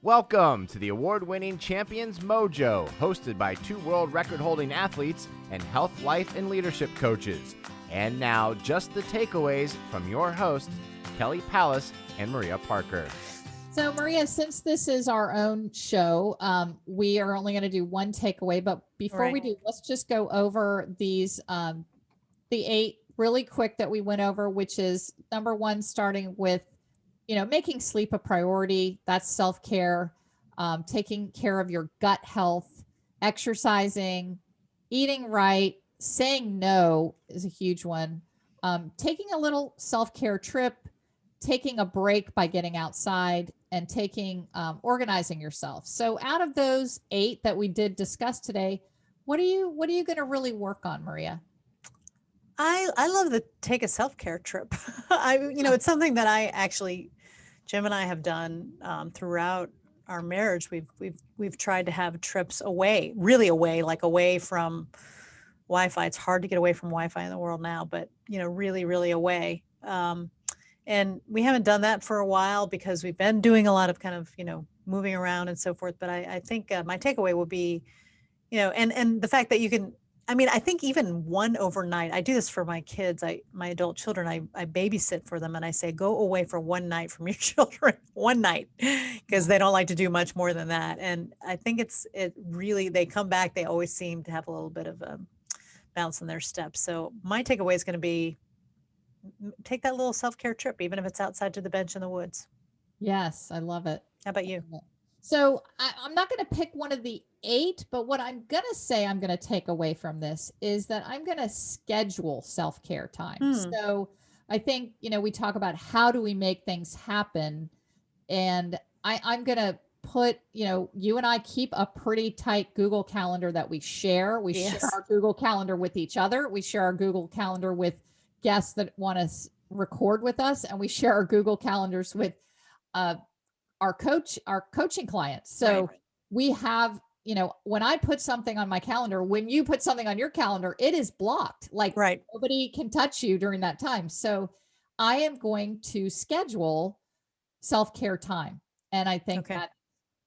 Welcome to the award-winning Champions Mojo, hosted by two world record-holding athletes and health, life, and leadership coaches. And now, just the takeaways from your hosts, Kelly Pallas and Maria Parker. So, Maria, since this is our own show, we are only going to do one takeaway. But before we do, let's just go over these, the 8 really quick that we went over, which is number 1, starting with, making sleep a priority. That's self-care, taking care of your gut health, exercising, eating right, saying no is a huge one. Taking a little self-care trip, taking a break by getting outside, and organizing yourself. So out of those 8 that we did discuss today, what are you going to really work on, Maria? I love the take a self-care trip. It's something that I actually, Jim and I have done throughout our marriage. We've tried to have trips away, really away, like away from Wi-Fi. It's hard to get away from Wi-Fi in the world now, but really, really away. And we haven't done that for a while because we've been doing a lot of kind of, moving around and so forth. But I think my takeaway would be, and the fact that you can, I think even one overnight, I do this for my kids, my adult children, I babysit for them and I say, go away for one night from your children, one night, because they don't like to do much more than that. And I think they come back, they always seem to have a little bit of a bounce in their steps. So my takeaway is going to be, take that little self-care trip, even if it's outside to the bench in the woods. Yes, I love it. How about you? So I'm not going to pick one of the 8, but what I'm going to say I'm going to take away from this is that I'm going to schedule self-care time. So I think, we talk about how do we make things happen. And I'm going to put, you and I keep a pretty tight Google Calendar that we share. We share our Google Calendar with each other. We share our Google Calendar with guests that want to record with us, and we share our Google Calendars with our coaching clients. So we have, when I put something on my calendar, when you put something on your calendar, it is blocked. Nobody can touch you during that time. So I am going to schedule self-care time. And I think that,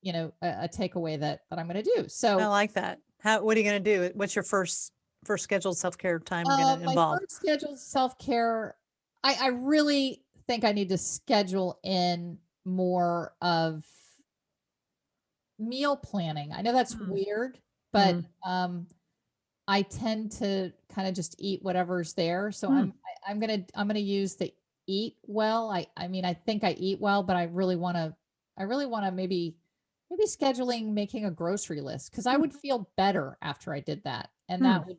a takeaway that I'm going to do. So I like that. What are you going to do? What's your first scheduled self-care time going to involve? My first scheduled self-care, I really think I need to schedule in more of meal planning. I know that's weird, but I tend to kind of just eat whatever's there. So I'm gonna use the eat well. I think I eat well, but I really want to maybe scheduling making a grocery list, because I would feel better after I did that, and that would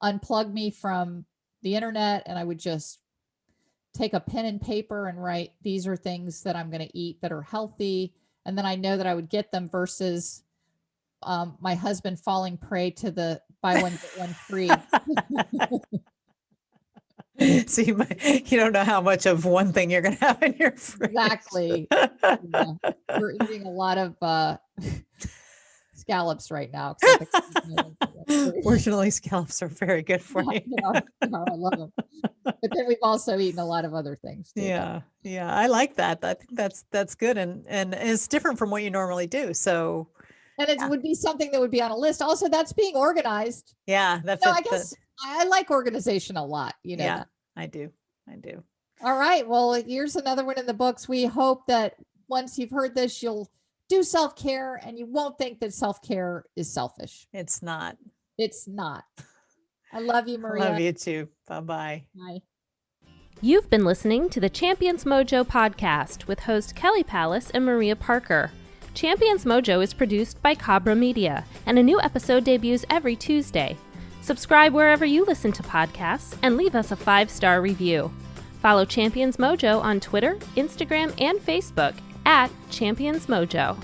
unplug me from the internet, and I would just take a pen and paper and write, these are things that I'm going to eat that are healthy. And then I know that I would get them versus my husband falling prey to the buy one, get one free. So you don't know how much of one thing you're going to have in your fridge. Exactly. We're eating a lot of scallops right now. Fortunately, scallops are very good for you. I love them. But then we've also eaten a lot of other things too. Yeah. I like that. I think that's good, and it's different from what you normally do. So, and it would be something that would be on a list. Also, that's being organized. Yeah, I guess I like organization a lot. Yeah, I do. All right. Well, here's another one in the books. We hope that once you've heard this, you'll do self-care and you won't think that self-care is selfish. It's not. I love you, Maria. Love you too. Bye-bye. Bye. You've been listening to the Champions Mojo podcast with host Kelly Pallas and Maria Parker. Champions Mojo is produced by Cabra Media, and a new episode debuts every Tuesday. Subscribe wherever you listen to podcasts and leave us a 5-star review. Follow Champions Mojo on Twitter, Instagram, and Facebook @Champions Mojo.